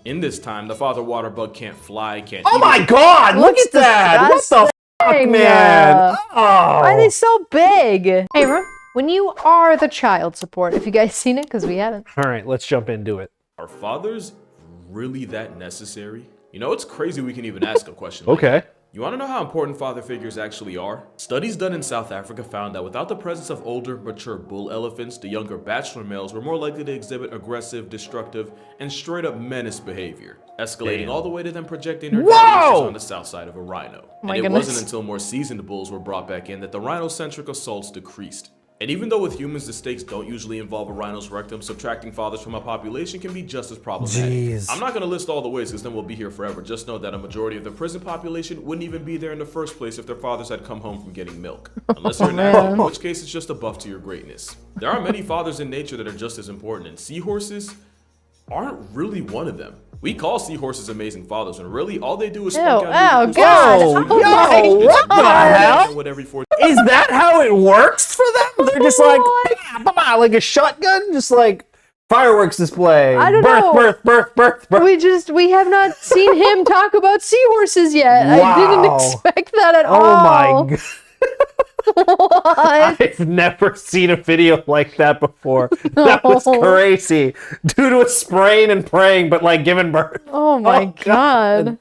In this time, the father water bug can't fly, can't Oh eat my it. God! Look at that! What the fuck, man? Oh. Why are they so big? Hey, everyone, when you are the child support, have you guys seen it? Because we haven't. All right, let's jump into it. Are fathers really that necessary? You know, it's crazy we can even ask a question like Okay. that. You want to know how important father figures actually are? Studies done in South Africa found that without the presence of older, mature bull elephants, the younger bachelor males were more likely to exhibit aggressive, destructive, and straight-up menace behavior, escalating all the way to them projecting their dominations on the south side of a rhino. And it wasn't until more seasoned bulls were brought back in that the rhinocentric assaults decreased. And even though with humans the stakes don't usually involve a rhino's rectum, subtracting fathers from a population can be just as problematic. Jeez. I'm not going to list all the ways because then we'll be here forever. Just know that a majority of the prison population wouldn't even be there in the first place if their fathers had come home from getting milk. Unless you're an athlete, in which case it's just a buff to your greatness. There are many fathers in nature that are just as important, and seahorses aren't really one of them. We call seahorses amazing fathers, and really all they do is spunk out God! What the hell? What every 4 Is that how it works for them? They're just like, like a shotgun, just like fireworks display. I don't know. Birth. We have not seen him talk about seahorses yet. Wow. I didn't expect that at all. Oh my God. What? I've never seen a video like that before. That was crazy. Dude was spraying and praying, but like giving birth. Oh my God.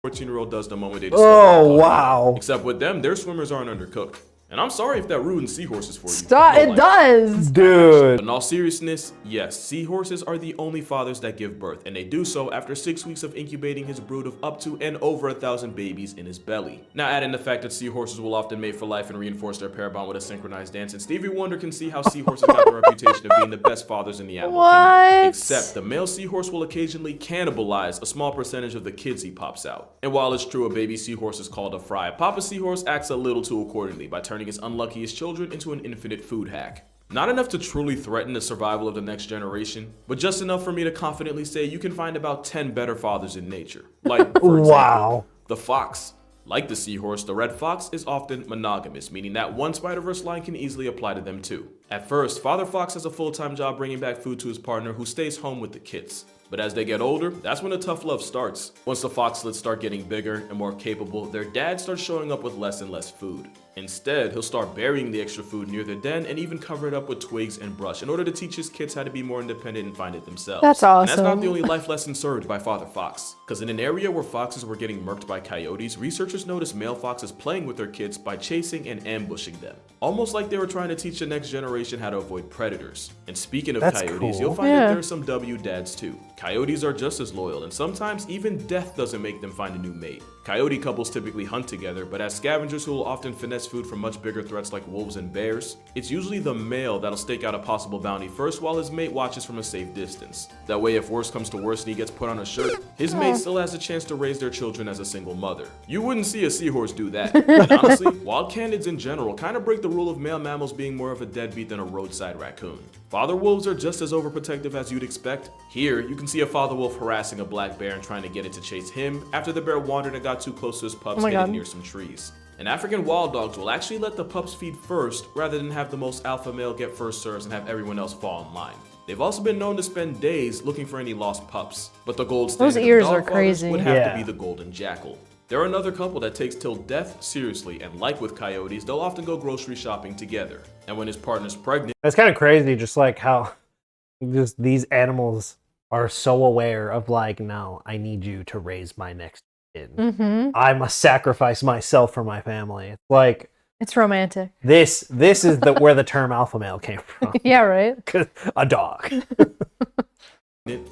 14-year-old does the moment they discover. Oh, wow. Except with them, their swimmers aren't undercooked. And I'm sorry if that ruins seahorses for you. Stop! It does. Dude. But in all seriousness, yes, seahorses are the only fathers that give birth, and they do so after 6 weeks of incubating his brood of up to and over 1,000 babies in his belly. Now add in the fact that seahorses will often mate for life and reinforce their pair bond with a synchronized dance, and Stevie Wonder can see how seahorses got the reputation of being the best fathers in the animal kingdom. Except the male seahorse will occasionally cannibalize a small percentage of the kids he pops out. And while it's true a baby seahorse is called a fry, Papa Seahorse acts a little too accordingly by turning his unluckiest children into an infinite food hack. Not enough to truly threaten the survival of the next generation, but just enough for me to confidently say you can find about 10 better fathers in nature. Like, for example, the fox. Like the seahorse, the red fox is often monogamous, meaning that one Spider-Verse line can easily apply to them too. At first, Father Fox has a full-time job bringing back food to his partner who stays home with the kids. But as they get older, that's when the tough love starts. Once the foxlets start getting bigger and more capable, their dad starts showing up with less and less food. Instead, he'll start burying the extra food near the den and even cover it up with twigs and brush in order to teach his kids how to be more independent and find it themselves. That's awesome. And that's not the only life lesson served by Father Fox. Because in an area where foxes were getting murked by coyotes, researchers noticed male foxes playing with their kids by chasing and ambushing them. Almost like they were trying to teach the next generation how to avoid predators. And speaking of coyotes, you'll find that there's some W dads too. Coyotes are just as loyal, and sometimes even death doesn't make them find a new mate. Coyote couples typically hunt together, but as scavengers who will often finesse food from much bigger threats like wolves and bears, it's usually the male that'll stake out a possible bounty first while his mate watches from a safe distance. That way, if worse comes to worse and he gets put on a shirt, his mate still has a chance to raise their children as a single mother. You wouldn't see a seahorse do that. And honestly, wild canids in general kind of break the rule of male mammals being more of a deadbeat than a roadside raccoon. Father wolves are just as overprotective as you'd expect. Here, you can see a father wolf harassing a black bear and trying to get it to chase him after the bear wandered and got too close to his pups hidden near some trees. And African wild dogs will actually let the pups feed first rather than have the most alpha male get first serves and have everyone else fall in line. They've also been known to spend days looking for any lost pups, but the gold standard Those ears of dog are fathers crazy. would have to be the golden jackal. They're another couple that takes till death seriously, and like with coyotes, they'll often go grocery shopping together. And when his partner's pregnant, that's kind of crazy, just like how just these animals are so aware of like, no, I need you to raise my next kid. I must sacrifice myself for my family. It's like, it's romantic. This is where the term alpha male came from. Yeah, right? A dog.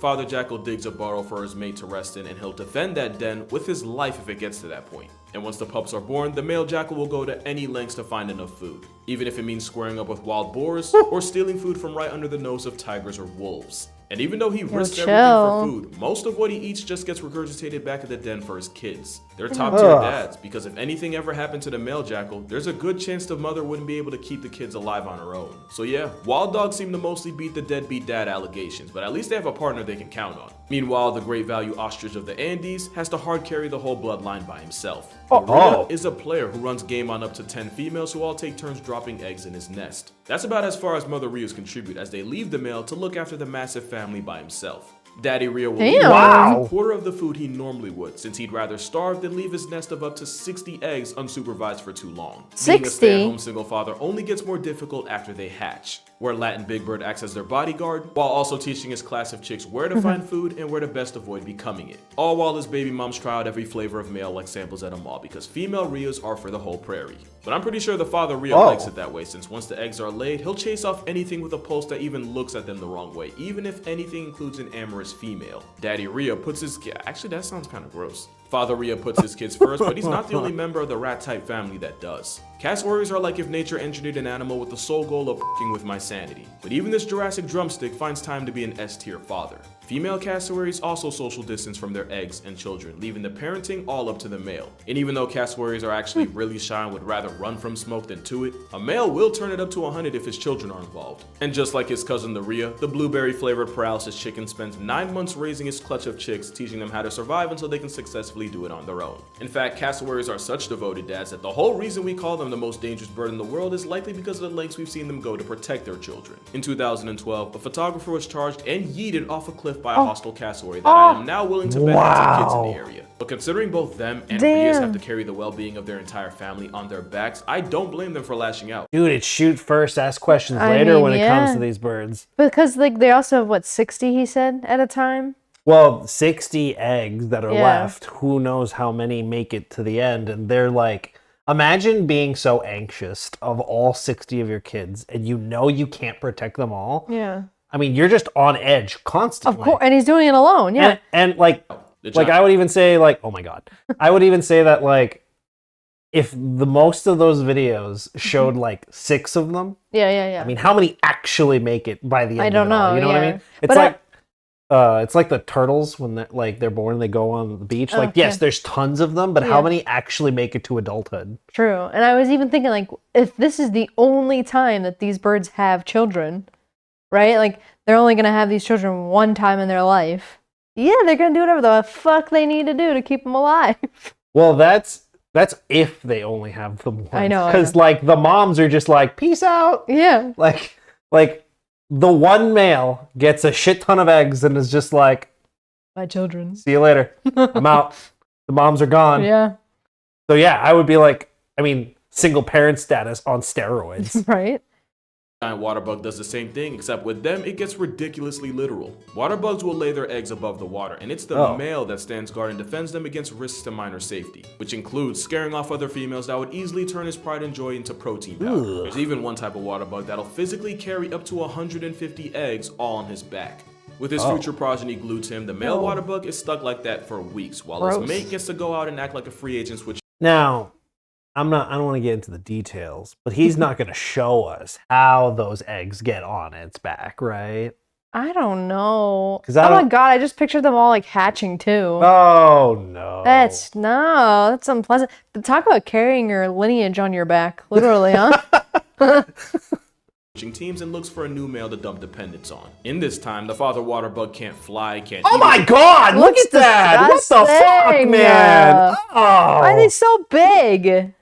Father Jackal digs a burrow for his mate to rest in, and he'll defend that den with his life if it gets to that point. And once the pups are born, the male jackal will go to any lengths to find enough food, even if it means squaring up with wild boars or stealing food from right under the nose of tigers or wolves. And even though he risks everything for food, most of what he eats just gets regurgitated back at the den for his kids. They're top tier dads, because if anything ever happened to the male jackal, there's a good chance the mother wouldn't be able to keep the kids alive on her own. So yeah, wild dogs seem to mostly beat the deadbeat dad allegations, but at least they have a partner they can count on. Meanwhile, the great value ostrich of the Andes has to hard carry the whole bloodline by himself. Maria is a player who runs game on up to 10 females who all take turns dropping eggs in his nest. That's about as far as Mother Rios contribute, as they leave the male to look after the massive family by himself. Daddy Rhea will Damn. eat Wow. a quarter of the food he normally would, since he'd rather starve than leave his nest of up to 60 eggs unsupervised for too long. 60? Being a stay-at-home single father only gets more difficult after they hatch, where Latin Big Bird acts as their bodyguard, while also teaching his class of chicks where to find food and where to best avoid becoming it. All while his baby moms try out every flavor of male like samples at a mall, because female Rheas are for the whole prairie. But I'm pretty sure the father Rhea likes it that way, since once the eggs are laid, he'll chase off anything with a pulse that even looks at them the wrong way, even if anything includes an amorous female. Daddy Rhea puts his actually that sounds kind of gross. Father Rhea puts his kids first, but he's not the only member of the rat-type family that does. Cass warriors are like if nature engineered an animal with the sole goal of f***ing with my sanity. But even this Jurassic drumstick finds time to be an S-tier father. Female cassowaries also social distance from their eggs and children, leaving the parenting all up to the male. And even though cassowaries are actually really shy and would rather run from smoke than to it, a male will turn it up to 100 if his children are involved. And just like his cousin the Rhea, the blueberry-flavored paralysis chicken spends 9 months raising his clutch of chicks, teaching them how to survive until they can successfully do it on their own. In fact, cassowaries are such devoted dads that the whole reason we call them the most dangerous bird in the world is likely because of the lengths we've seen them go to protect their children. In 2012, a photographer was charged and yeeted off a cliff by a hostile cassowary that I am now willing to bet had 10 kids in the area. But considering both them and Rheas have to carry the well-being of their entire family on their backs, I don't blame them for lashing out. Dude, it's shoot first, ask questions later when it comes to these birds. Because like they also have what, 60 he said at a time? Well, 60 eggs that are left. Who knows how many make it to the end? And they're like, imagine being so anxious of all 60 of your kids and you know you can't protect them all. Yeah. I mean, you're just on edge constantly. Of course, and he's doing it alone. Yeah. And like I would even say like, oh my God. I would even say that like, if the most of those videos showed like 6 of them. Yeah. I mean, how many actually make it by the end? I don't know. You know what I mean? It's like the turtles when they're born, they go on the beach. Like, yes, there's tons of them, but how many actually make it to adulthood? True. And I was even thinking, like, if this is the only time that these birds have children, right? Like, they're only going to have these children one time in their life. Yeah, they're going to do whatever the fuck they need to do to keep them alive. Well, that's if they only have them once. I know. Because, like, the moms are just like, peace out. Yeah. Like, the one male gets a shit ton of eggs and is just like, my children. See you later. I'm out. The moms are gone. Yeah. So yeah, I would be like, I mean, single parent status on steroids. Right. Giant water bug does the same thing, except with them, it gets ridiculously literal. Water bugs will lay their eggs above the water, and it's the male that stands guard and defends them against risks to minor safety, which includes scaring off other females that would easily turn his pride and joy into protein powder. There's even one type of water bug that'll physically carry up to 150 eggs all on his back. With his future progeny glued to him, the male water bug is stuck like that for weeks, while his mate gets to go out and act like a free agent, which Now, I don't want to get into the details, but he's not going to show us how those eggs get on its back, right? I don't know. Oh my God, I just pictured them all like hatching too. Oh no. That's unpleasant. Talk about carrying your lineage on your back, literally, huh? teams and looks for a new male to dump dependence on. In this time, the father water bug can't fly, can't Oh eat my it. God, look at that! What the fuck, man? Oh. Why are they so big?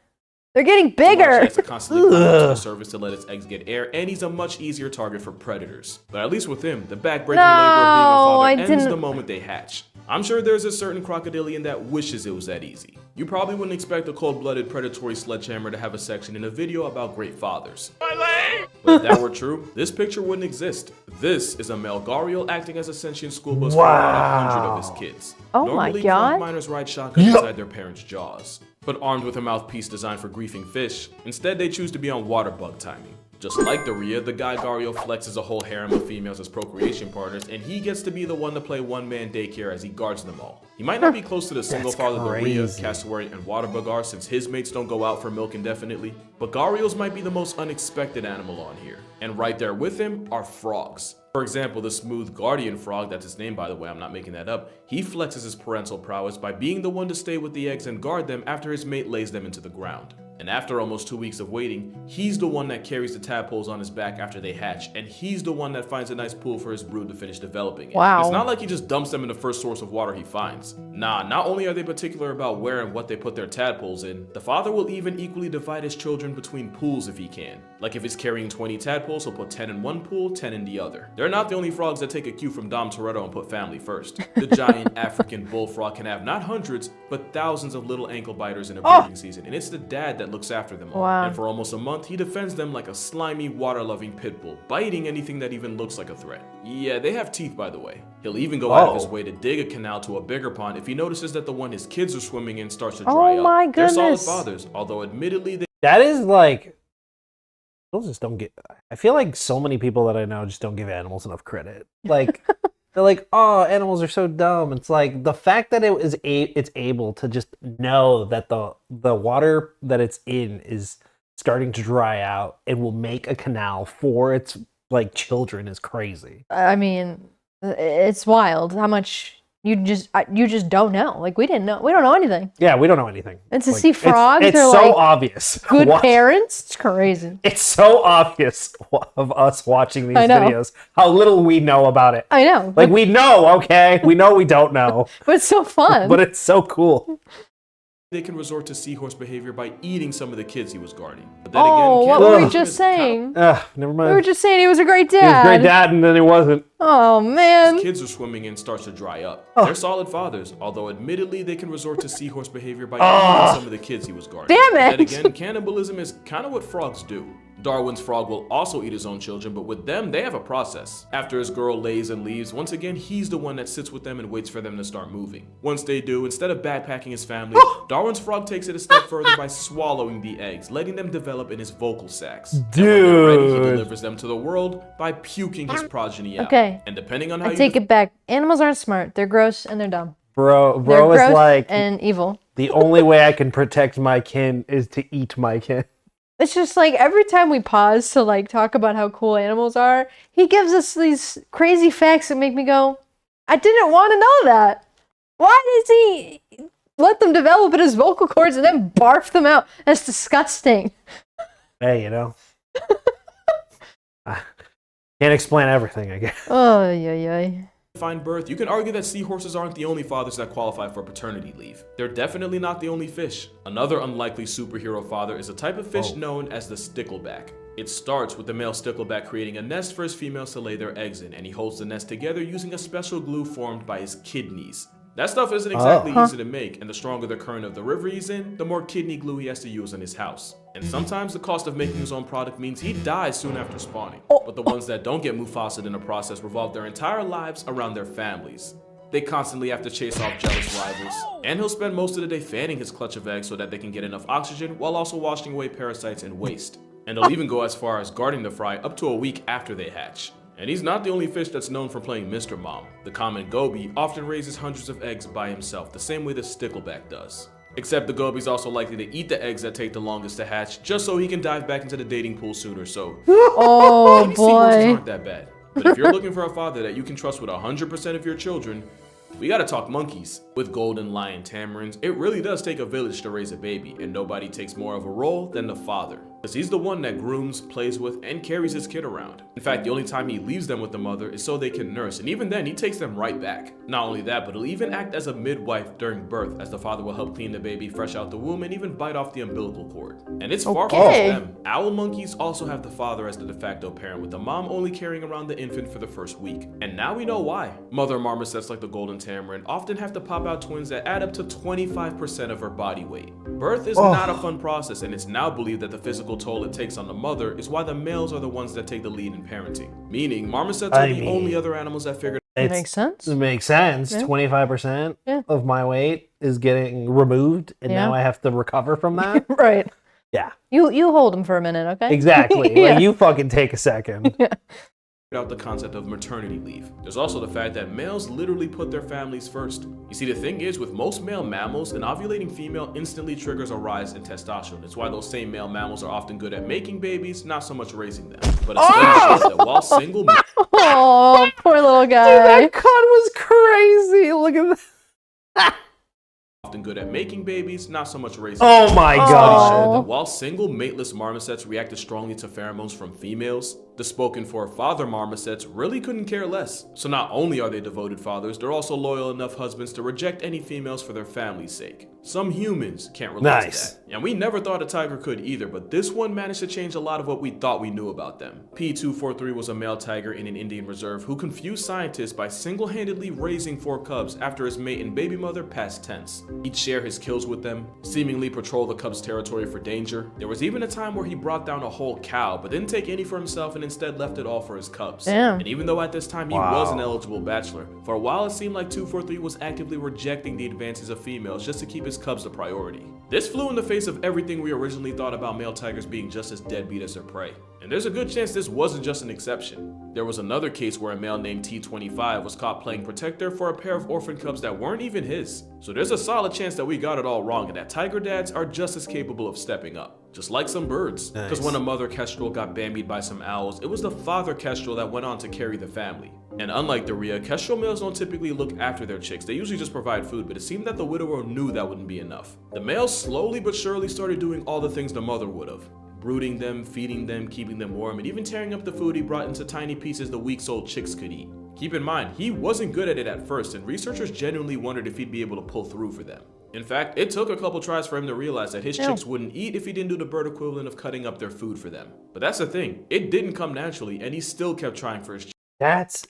They're getting bigger. He has to constantly come up to the surface to let its eggs get air, and he's a much easier target for predators. But at least with him, the back-breaking labor of being a father ends the moment they hatch. I'm sure there's a certain crocodilian that wishes it was that easy. You probably wouldn't expect a cold-blooded predatory sledgehammer to have a section in a video about great fathers. But if that were true, this picture wouldn't exist. This is a male gharial acting as a sentient school bus for about 100 of his kids. Oh Normally, my God. club miners ride shotgun inside their parents' jaws. But armed with a mouthpiece designed for griefing fish, instead they choose to be on water bug timing. Just like the Rhea, the guy Gario flexes a whole harem of females as procreation partners, and he gets to be the one to play one-man daycare as he guards them all. He might not be close to the single father the Rhea, cassowary, and water bug are, since his mates don't go out for milk indefinitely, but Garios might be the most unexpected animal on here. And right there with him are frogs. For example, the smooth guardian frog, that's his name by the way, I'm not making that up, he flexes his parental prowess by being the one to stay with the eggs and guard them after his mate lays them into the ground. And after almost 2 weeks of waiting, he's the one that carries the tadpoles on his back after they hatch, and he's the one that finds a nice pool for his brood to finish developing in. Wow. It's not like he just dumps them in the first source of water he finds. Nah, not only are they particular about where and what they put their tadpoles in, the father will even equally divide his children between pools if he can. Like if he's carrying 20 tadpoles, he'll put 10 in one pool, 10 in the other. They're not the only frogs that take a cue from Dom Toretto and put family first. The giant African bullfrog can have not hundreds, but thousands of little ankle biters in a breeding season, and it's the dad that looks after them all. Wow. And for almost a month, he defends them like a slimy, water-loving pit bull, biting anything that even looks like a threat. Yeah, they have teeth, by the way. He'll even go out of his way to dig a canal to a bigger pond if he notices that the one his kids are swimming in starts to dry up. My They're solid goodness. fathers, although admittedly they That is like, people just don't get. I feel like so many people that I know just don't give animals enough credit. Like they're like, oh, animals are so dumb. It's like the fact that it's able to just know that the water that it's in is starting to dry out and will make a canal for its like children is crazy. I mean, it's wild how much you just don't know. Like we didn't know. We don't know anything. Yeah, we don't know anything. And to Like, see frogs, it's they're so like obvious. good What- parents. It's crazy. It's so obvious of us watching these I know. videos how little we know about it. I know. Like we know, okay, we know we don't know, but it's so fun. but it's so cool. can resort to seahorse behavior by eating some of the kids he was guarding. But then oh, again, what were we cannibalism just is kind of- saying? Never We mind. were just saying he was a great He was a dad. great dad, and then he wasn't. Oh man. kids are swimming in starts to dry up. Oh. They're solid fathers, although admittedly they can resort to seahorse behavior by eating some of the kids he was guarding. Damn But it. then again, cannibalism is kind of what frogs do. Darwin's frog will also eat his own children, but with them, they have a process. After his girl lays and leaves, once again, he's the one that sits with them and waits for them to start moving. Once they do, instead of backpacking his family, Darwin's frog takes it a step further by swallowing the eggs, letting them develop in his vocal sacs. And when they're ready, he Dude. delivers them to the world by puking his progeny out. Okay. And depending on how I you take it back. Animals aren't smart. They're gross and they're dumb. Bro They're is gross like, and evil. the only way I can protect my kin is to eat my kin. It's just like every time we pause to like talk about how cool animals are, he gives us these crazy facts that make me go, I didn't want to know that. Why does he let them develop in his vocal cords and then barf them out? That's disgusting. Hey, you know. I can't explain everything, I guess. Oh, yeah. find birth, you can argue that seahorses aren't the only fathers that qualify for paternity leave. They're definitely not the only fish. Another unlikely superhero father is a type of fish known as the stickleback. It starts with the male stickleback creating a nest for his females to lay their eggs in, and he holds the nest together using a special glue formed by his kidneys. That stuff isn't exactly easy to make, and the stronger the current of the river he's in, the more kidney glue he has to use in his house. And sometimes the cost of making his own product means he dies soon after spawning. But the ones that don't get Mufasa in the process revolve their entire lives around their families. They constantly have to chase off jealous rivals, and he'll spend most of the day fanning his clutch of eggs so that they can get enough oxygen while also washing away parasites and waste. And he'll even go as far as guarding the fry up to a week after they hatch. And he's not the only fish that's known for playing Mr. Mom. The common goby often raises hundreds of eggs by himself, the same way the stickleback does. Except the goby's also likely to eat the eggs that take the longest to hatch, just so he can dive back into the dating pool sooner. So, Oh maybe seahorses boy. aren't that bad. But if you're looking for a father that you can trust with 100% of your children, we gotta talk monkeys. With golden lion tamarins, it really does take a village to raise a baby, and nobody takes more of a role than the father. Because he's the one that grooms, plays with, and carries his kid around. In fact, the only time he leaves them with the mother is so they can nurse, and even then, he takes them right back. Not only that, but he'll even act as a midwife during birth, as the father will help clean the baby fresh out the womb and even bite off the umbilical cord. And it's far from just Okay. them. Owl monkeys also have the father as the de facto parent, with the mom only carrying around the infant for the first week. And now we know why. Mother marmosets like the golden tamarin often have to pop out twins that add up to 25% of her body weight. Birth is not a fun process, and it's now believed that the physical toll it takes on the mother is why the males are the ones that take the lead in parenting. Meaning, marmosets are the only other animals that figured Makes sense. It makes sense. Yeah. 25% Yeah. of my weight is getting removed, and Yeah. now I have to recover from that. Right. Yeah, You hold him for a minute, okay? exactly. Yeah. Like, you fucking take a second. out the concept of maternity leave. There's also the fact that males literally put their families first. You see, the thing is, with most male mammals, an ovulating female instantly triggers a rise in testosterone. It's why those same male mammals are often good at making babies, not so much raising them. But a study shows that while single males Oh, poor little Dude, guy. that cut was crazy. Look at that. often good at making babies, not so much raising. Oh my Studies god. showed that while single mateless marmosets reacted strongly to pheromones from females, the spoken for father marmosets really couldn't care less. So not only are they devoted fathers, they're also loyal enough husbands to reject any females for their family's sake. Some humans can't relate to that. And we never thought a tiger could either, but this one managed to change a lot of what we thought we knew about them. P243 was a male tiger in an Indian reserve who confused scientists by single-handedly raising 4 cubs after his mate and baby mother passed tense. He'd share his kills with them, seemingly patrol the cubs' territory for danger. There was even a time where he brought down a whole cow, but didn't take any for himself and instead left it all for his cubs. Damn. And even though at this time he was an eligible bachelor, for a while it seemed like 243 was actively rejecting the advances of females just to keep his cubs a priority. This flew in the face of everything we originally thought about male tigers being just as deadbeat as their prey. And there's a good chance this wasn't just an exception. There was another case where a male named T25 was caught playing protector for a pair of orphan cubs that weren't even his. So there's a solid chance that we got it all wrong and that tiger dads are just as capable of stepping up. Just like some birds. Because when a mother kestrel got bambied by some owls, it was the father kestrel that went on to carry the family. And unlike the rhea, kestrel males don't typically look after their chicks. They usually just provide food, but it seemed that the widower knew that wouldn't be enough. The males slowly but surely started doing all the things the mother would have. Brooding them, feeding them, keeping them warm, and even tearing up the food he brought into tiny pieces the weeks-old chicks could eat. Keep in mind, he wasn't good at it at first, and researchers genuinely wondered if he'd be able to pull through for them. In fact, it took a couple tries for him to realize that his chicks wouldn't eat if he didn't do the bird equivalent of cutting up their food for them. But that's the thing, it didn't come naturally, and he still kept trying for his chicks. That's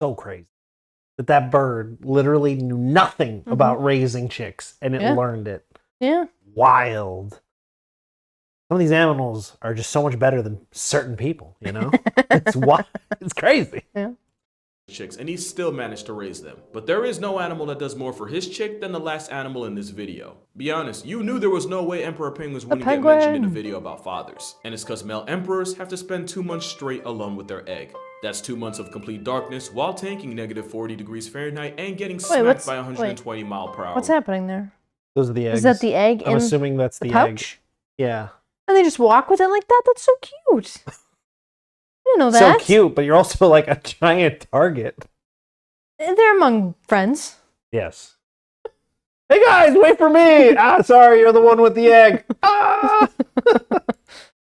so crazy. That bird literally knew nothing about raising chicks, and it learned it. Yeah. Wild. Some of these animals are just so much better than certain people, you know? It's wild. It's crazy. Yeah. Chicks, and he still managed to raise them. But there is no animal that does more for his chick than the last animal in this video. Be honest, you knew there was no way emperor penguins wouldn't get mentioned in a video about fathers. And it's because male emperors have to spend 2 months straight alone with their egg. That's 2 months of complete darkness while tanking negative 40 degrees Fahrenheit and getting smacked by 120 mile per hour. What's happening there? Those are the eggs. Is that the egg I'm assuming that's the pouch? egg. Yeah. And they just walk with it like that? That's so cute. I didn't know that. So cute, but you're also like a giant target. They're among friends. Yes. Hey guys, wait for me! Sorry, you're the one with the egg.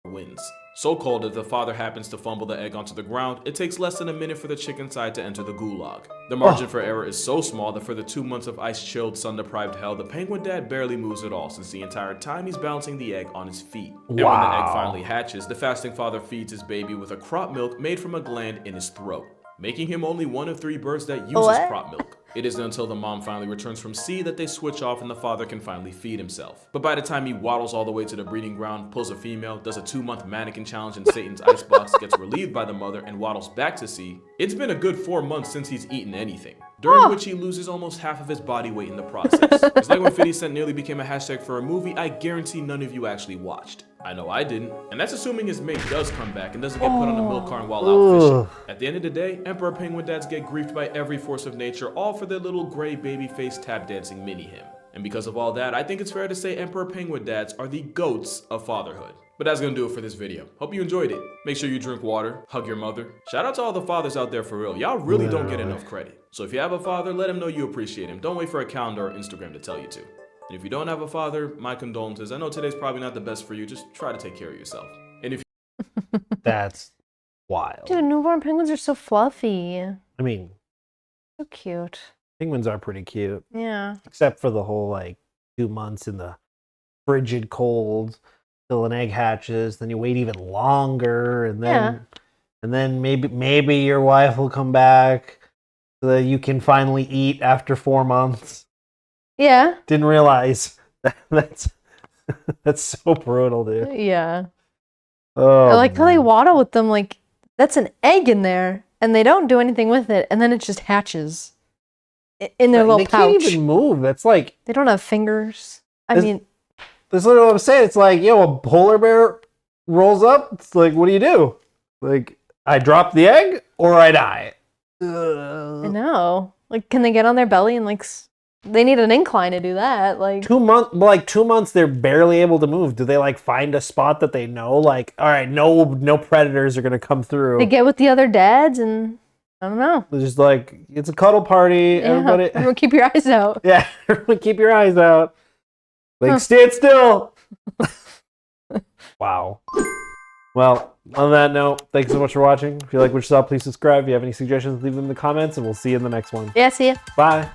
Wins. So cold that the father happens to fumble the egg onto the ground, it takes less than a minute for the chick inside to enter the gulag. The margin for error is so small that for the 2 months of ice-chilled, sun-deprived hell, the penguin dad barely moves at all since the entire time he's balancing the egg on his feet. And when the egg finally hatches, the fasting father feeds his baby with a crop milk made from a gland in his throat, making him only one of 3 birds that uses crop milk. It isn't until the mom finally returns from sea that they switch off and the father can finally feed himself. But by the time he waddles all the way to the breeding ground, pulls a female, does a 2-month mannequin challenge in Satan's icebox, gets relieved by the mother, and waddles back to sea, it's been a good 4 months since he's eaten anything, during which he loses almost half of his body weight in the process. It's like when 50 Cent nearly became a hashtag for a movie I guarantee none of you actually watched. I know I didn't. And that's assuming his mate does come back and doesn't get put on a milk carton while out fishing. At the end of the day, emperor penguin dads get griefed by every force of nature, all for their little gray baby face tap dancing mini him. And because of all that, I think it's fair to say emperor penguin dads are the goats of fatherhood. But that's gonna do it for this video. Hope you enjoyed it. Make sure you drink water, hug your mother. Shout out to all the fathers out there for real. Y'all really don't get enough credit. So if you have a father, let him know you appreciate him. Don't wait for a calendar or Instagram to tell you to. And if you don't have a father, my condolences. I know today's probably not the best for you. Just try to take care of yourself. And if That's wild. Dude, newborn penguins are so fluffy. I mean, So cute. penguins are pretty cute. Yeah. Except for the whole, like, 2 months in the frigid cold till an egg hatches. Then you wait even longer. And then maybe your wife will come back so that you can finally eat after 4 months. Yeah. Didn't realize. That's so brutal, dude. Yeah. Oh, I like how they man. waddle with them like that's an egg in there and they don't do anything with it and then it just hatches in their little They pouch. can't even move. That's like, They don't have fingers. I This- mean, that's literally what I'm saying. It's like, yo, a polar bear rolls up. It's like, what do? Like, I drop the egg or I die. I know. Like, can they get on their belly and like they need an incline to do that? Like 2 months, like 2 months, they're barely able to move. Do they like find a spot that they know? Like, all right, no predators are gonna come through. they get with the other dads and I don't know. It's just like, it's a cuddle party. Yeah. Everyone keep your eyes out. Yeah, everyone keep your eyes out. Like, stand still. Wow. Well, on that note, thanks so much for watching. If you like what you saw, please subscribe. If you have any suggestions, leave them in the comments, and we'll see you in the next one. Yeah, see ya. Bye.